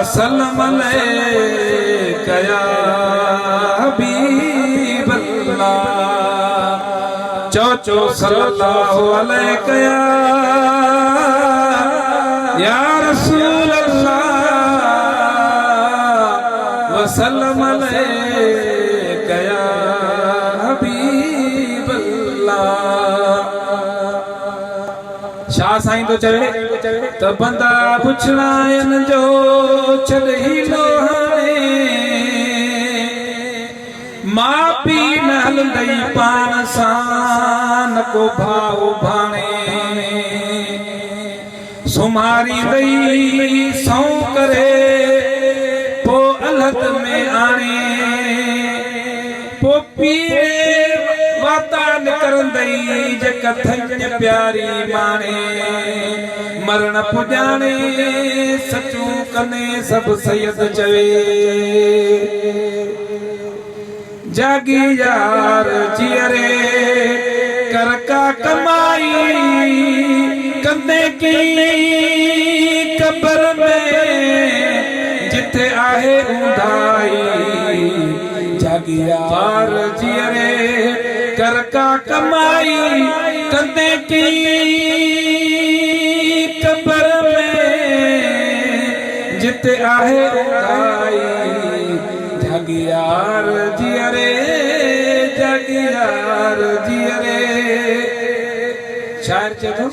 वसल्लम अलैका या हबीब अल्लाह। चौचो सल्लल्लाहु अलैका या रसूल अल्लाह वसल्लम अलैका या हबीब अल्लाह। शाह साईं तो चवे तो बंदा पुछना जो छल ही लोहाने मां पी नहल दई पान सान को भाव भाणे सुमारी दई सौ करे पो अलहद में आने पो पीरे वाता निकरन दई जे कथन प्यारी माने मरण पुजाने सचू कने सब सैयद चवे जागी यार जियरे कर का कमाई कंदे की कब्र में जिथे आहे उंधाई जागी यार जियरे कर का कमाई कंदे की कब्र में जिथे आहे उंधाई जागी यार जियरे जागी यार जियरे। शायर चतो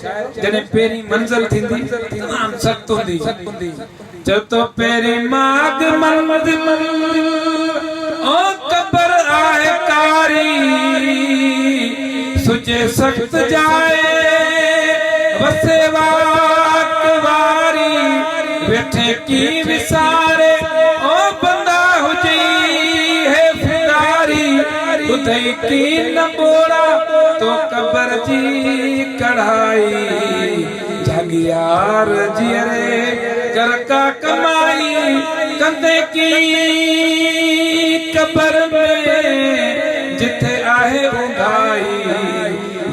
जने पेरी मंजिल थींदी तमाम सख्त हुंदी चतो पेरी माग मंजिल ओ कब्र आहे कारी सुजे सख्त जाए वसे वाक वारी बैठे की विसारे ओ बंदा हुजी है फिदारी उधई की न बोड़ा तो कब्र जी कढ़ाई जागी यार जियरे कर का कमाई कंदे की कब्र में जिथे आहे उंधाई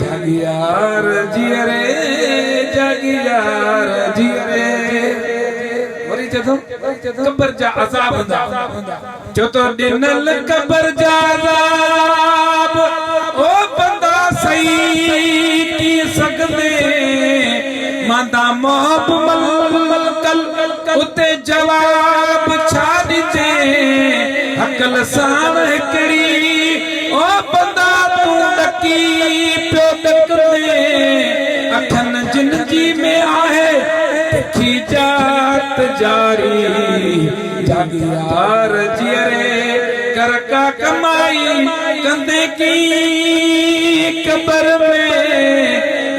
जागी यार जियरे जागी यार जियरे। कब्र जा अज़ाब जो तो दिनल कब्र जा अज़ाब ओ बंदा सही की सकदे मांदा मोहब मलकल उते जवाब छा दीजे अकल साण हिकड़ी ओ बंदा तू नकी पियो तकदे अखन जिन जी में आहे की जात जारी जागी यार जियरे कर का कमाई कंदे की कब्र में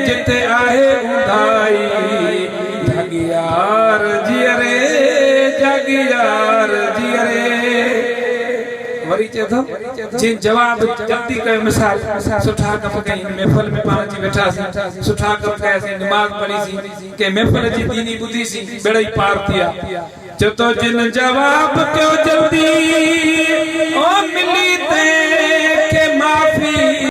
जिथे आहे उंधाई जागी यार जियरे जागी यार जियरे। वरी चेतो जिन जवाब जल्दी कयो मिसाल सुठा कम कई महफिल में पाण जी वेठा सी सुठा कम कयासी नमाज पढ़ी सी के महफिल जी दीनी बुधी सी बेड़ई पार थिया चतो जिन जवाब कयो जल्दी ओ मिली ते